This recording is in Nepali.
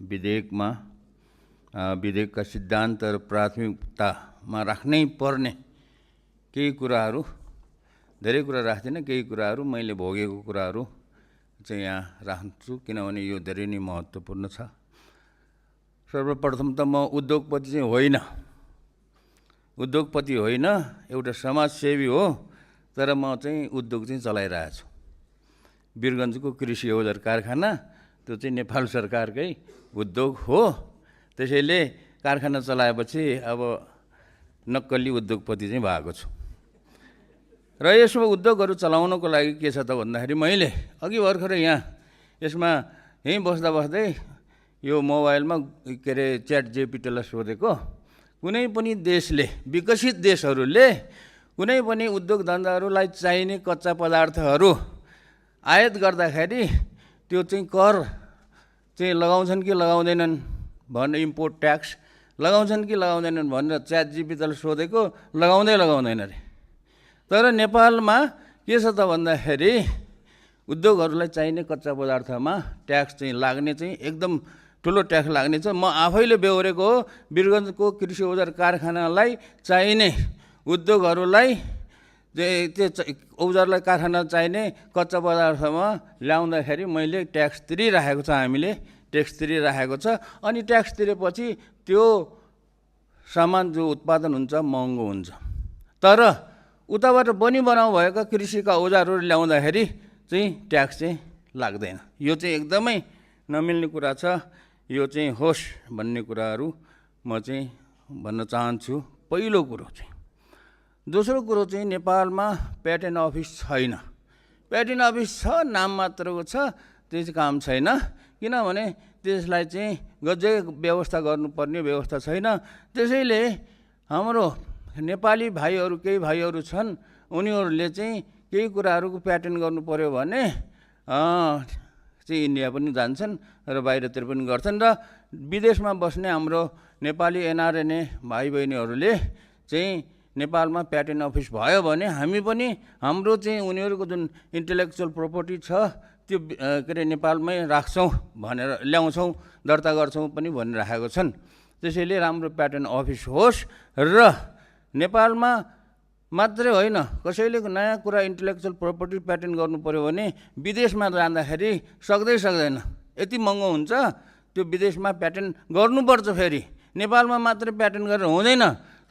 विधेयकमा विधेयकका सिद्धान्त र प्राथमिकतामा राख्नै पर्ने केही कुराहरू, धेरै कुरा राख्दिनँ, केही कुराहरू मैले भोगेको कुराहरू चाहिँ यहाँ राख्छु, किनभने यो धेरै नै महत्त्वपूर्ण छ। सर्वप्रथम त म उद्योगपति चाहिँ होइन, एउटा समाजसेवी हो, तर म चाहिँ उद्योग चाहिँ चलाइरहेको छु। वीरगञ्जको कृषि औजार कारखाना त्यो चाहिँ नेपाल सरकारकै उद्योग हो। त्यसैले कारखाना चलाएपछि अब नक्कली उद्योगपति चाहिँ भएको छु। र यसमा उद्योगहरू चलाउनको लागि के छ त भन्दाखेरि मैले अघि भर्खर यसमा यहीँ बस्दै यो मोबाइलमा के अरे च्याट जिपिटीलाई सोधेको, कुनै पनि देशले, विकसित देशहरूले कुनै पनि उद्योग धन्दाहरूलाई चाहिने कच्चा पदार्थहरू आयात गर्दाखेरि त्यो चाहिँ कर चाहिँ लगाउँछन् कि लगाउँदैनन् भनेर, इम्पोर्ट ट्याक्स लगाउँछन् कि लगाउँदैनन् भनेर च्याट जिपिटीलाई सोधेको, लगाउँदैन अरे। तर नेपालमा के छ त भन्दाखेरि उद्योगहरूलाई चाहिने कच्चा पदार्थमा ट्याक्स चाहिँ लाग्ने चाहिँ एकदम ठुलो ट्याक्स लाग्ने छ। म आफैले बेहोरेको हो। वीरगञ्जको कृषि औजार कारखानालाई चाहिने उद्योगहरूलाई त्यो औजारलाई कारखाना चाहिने कच्चा पदार्थमा ल्याउँदाखेरि मैले ट्याक्स तिरिराखेको छ, हामीले ट्याक्स तिरिराखेको छ। अनि ट्याक्स तिरेपछि त्यो सामान जो उत्पादन हुन्छ महँगो हुन्छ। तर उताबाट बनाउ भएका कृषिका औजारहरू ल्याउँदाखेरि चाहिँ ट्याक्स चाहिँ लाग्दैन। यो चाहिँ एकदमै नमिल्ने कुरा छ। यो चाहिँ होस् भन्ने कुराहरू म चाहिँ भन्न चाहन्छु, पहिलो कुरो चाहिँ। दोस्रो कुरो चाहिँ नेपालमा प्याटेन्ट अफिस छैन। प्याटेन्ट अफिस छ, नाम मात्रको छ, त्यो चाहिँ काम छैन। किनभने त्यसलाई चाहिँ गजै व्यवस्था गर्नुपर्ने व्यवस्था छैन। त्यसैले हाम्रो नेपाली भाइहरू, केही भाइहरू छन्, उनीहरूले चाहिँ केही कुराहरूको प्याटेन्ट गर्नु पर्यो भने चाहिँ इन्डिया पनि जान्छन् र बाहिरतिर पनि गर्छन्। र विदेशमा बस्ने हाम्रो नेपाली एनआरएनए भाइ बहिनीहरूले चाहिँ नेपालमा प्याटेन्ट अफिस भयो भने हामी पनि हाम्रो चाहिँ उनीहरूको जुन इन्टेलेक्चुअल प्रोपर्टी छ त्यो के अरे नेपालमै राख्छौँ भनेर ल्याउँछौँ, दर्ता गर्छौँ पनि भनिराखेको छन्। त्यसैले राम्रो प्याटेन्ट अफिस होस् र नेपालमा मात्रै होइन, कसैले नयाँ कुरा इन्टेलेक्चुअल प्रोपर्टी प्याटेन्ट गर्नु पर्यो भने विदेशमा जाँदाखेरि सक्दैन, यति महँगो हुन्छ। त्यो विदेशमा प्याटेन्ट गर्नुपर्छ, फेरि नेपालमा मात्रै प्याटेन्ट गरेर हुँदैन।